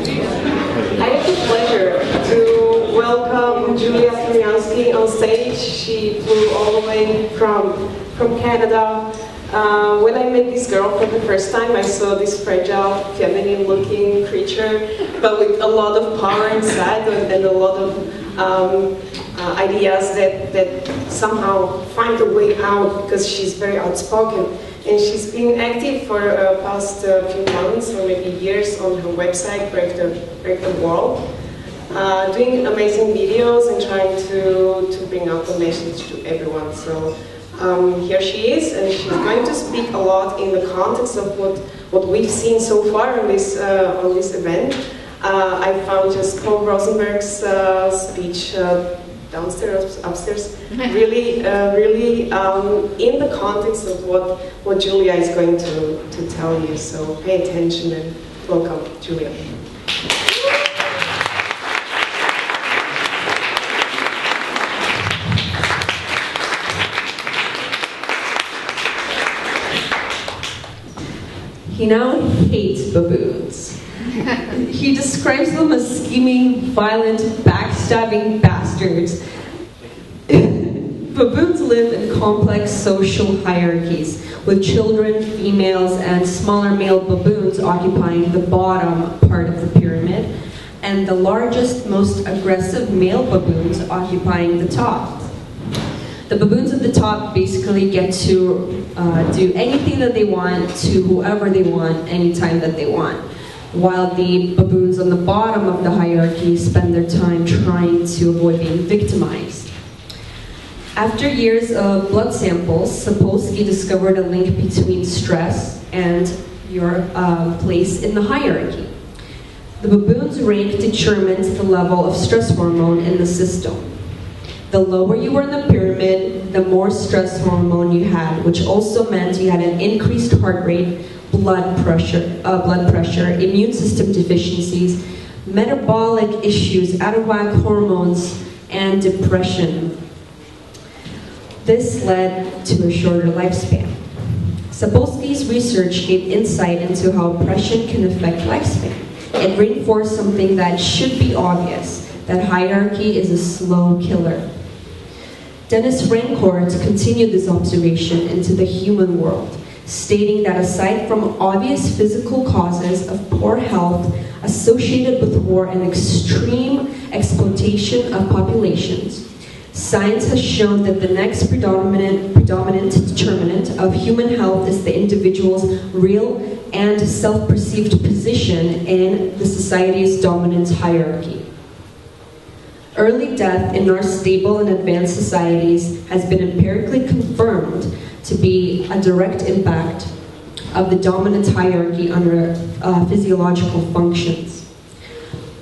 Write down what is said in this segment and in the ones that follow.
I have the pleasure to welcome Julia Smiryansky on stage. She flew all the way from Canada. When I met this girl for the first time, I saw this fragile, feminine-looking creature, but with a lot of power inside and a lot of ideas that somehow find a way out, because she's very outspoken. And she's been active for past few months or maybe years on her website, Break the Wall, doing amazing videos and trying to bring out the message to everyone. So here she is, and she's going to speak a lot in the context of what we've seen so far on this event. I found just Paul Rosenberg's speech downstairs, upstairs, really in the context of what Julia is going to tell you. So pay attention and welcome, Julia. He now hates baboons. He describes them as scheming, violent, backstabbing bastards. Baboons live in complex social hierarchies, with children, females, and smaller male baboons occupying the bottom part of the pyramid, and the largest, most aggressive male baboons occupying the top. The baboons at the top basically get to do anything that they want to whoever they want, anytime that they want, while the baboons on the bottom of the hierarchy spend their time trying to avoid being victimized. After years of blood samples, Sapolsky discovered a link between stress and your place in the hierarchy. The baboon's rank determines the level of stress hormone in the system. The lower you were in the pyramid, the more stress hormone you had, which also meant you had an increased heart rate, blood pressure, immune system deficiencies, metabolic issues, out of whack hormones, and depression. This led to a shorter lifespan. Sapolsky's research gave insight into how oppression can affect lifespan. It reinforced something that should be obvious, that hierarchy is a slow killer. Dennis Rancourt continued this observation into the human world, stating that aside from obvious physical causes of poor health associated with war and extreme exploitation of populations, science has shown that the next predominant determinant of human health is the individual's real and self-perceived position in the society's dominant hierarchy. Early death in our stable and advanced societies has been empirically confirmed to be a direct impact of the dominant hierarchy under physiological functions.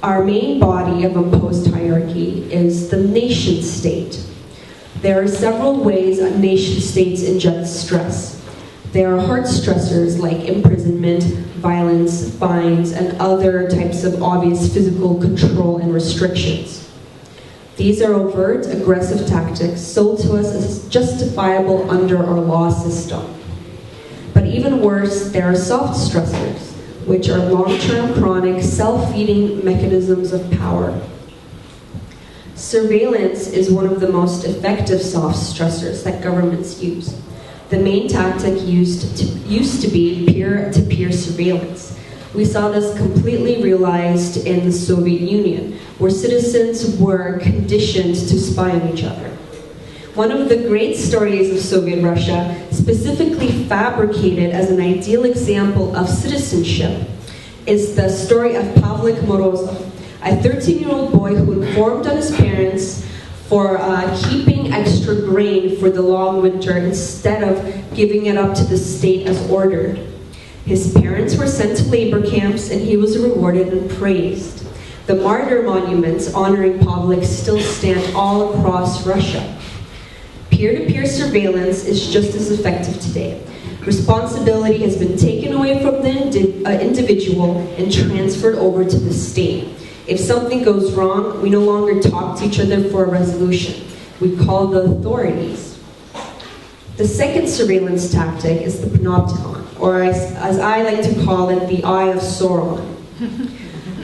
Our main body of imposed hierarchy is the nation state. There are several ways nation states inject stress. There are hard stressors like imprisonment, violence, fines, and other types of obvious physical control and restrictions. These are overt, aggressive tactics sold to us as justifiable under our law system. But even worse, there are soft stressors, which are long-term, chronic, self-feeding mechanisms of power. Surveillance is one of the most effective soft stressors that governments use. The main tactic used to be peer-to-peer surveillance. We saw this completely realized in the Soviet Union, where citizens were conditioned to spy on each other. One of the great stories of Soviet Russia, specifically fabricated as an ideal example of citizenship, is the story of Pavlik Morozov, a 13-year-old boy who informed on his parents for keeping extra grain for the long winter instead of giving it up to the state as ordered. His parents were sent to labor camps and he was rewarded and praised. The martyr monuments honoring Pavlik still stand all across Russia. Peer-to-peer surveillance is just as effective today. Responsibility has been taken away from the individual and transferred over to the state. If something goes wrong, we no longer talk to each other for a resolution. We call the authorities. The second surveillance tactic is the panopticon, or as I like to call it, the Eye of Sauron.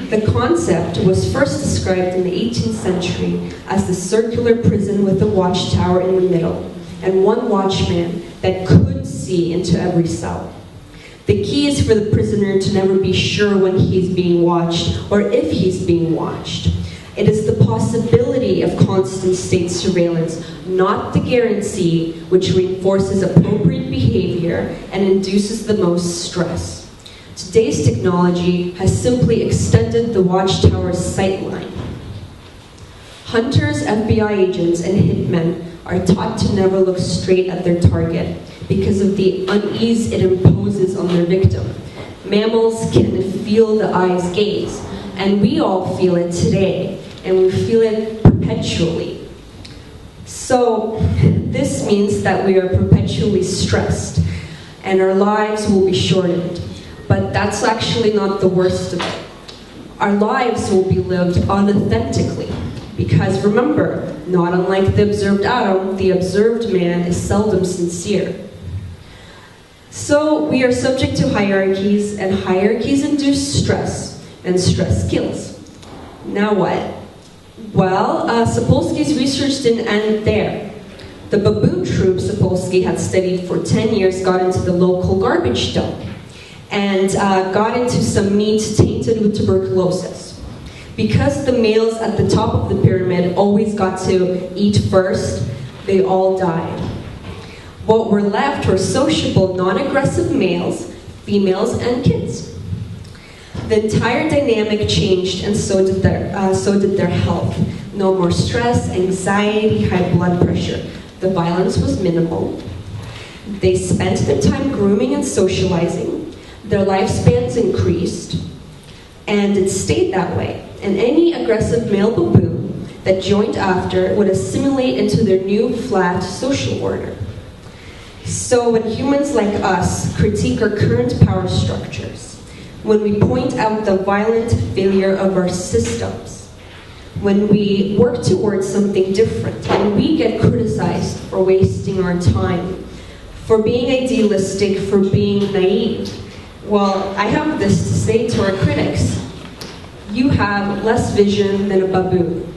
The concept was first described in the 18th century as the circular prison with a watchtower in the middle, and one watchman that could see into every cell. The key is for the prisoner to never be sure when he's being watched or if he's being watched. It is the possibility of constant state surveillance, not the guarantee, which reinforces appropriate behavior and induces the most stress. Today's technology has simply extended the watchtower's sightline. Hunters, FBI agents, and hitmen are taught to never look straight at their target because of the unease it imposes on their victim. Mammals can feel the eye's gaze, and we all feel it today, and we feel it perpetually. So this means that we are perpetually stressed, and our lives will be shortened. But that's actually not the worst of it. Our lives will be lived unauthentically. Because remember, not unlike the observed Adam, the observed man is seldom sincere. So we are subject to hierarchies, and hierarchies induce stress, and stress kills. Now what? Well, Sapolsky's research didn't end there. The baboon troop Sapolsky had studied for 10 years got into the local garbage dump and got into some meat tainted with tuberculosis. Because the males at the top of the pyramid always got to eat first, they all died. What were left were sociable, non-aggressive males, females, and kids. The entire dynamic changed, and so did their health. No more stress, anxiety, high blood pressure. The violence was minimal. They spent their time grooming and socializing. Their lifespans increased, and it stayed that way. And any aggressive male baboon that joined after would assimilate into their new flat social order. So when humans like us critique our current power structures, when we point out the violent failure of our systems, when we work towards something different, when we get criticized for wasting our time, for being idealistic, for being naive, well, I have this to say to our critics. You have less vision than a baboon.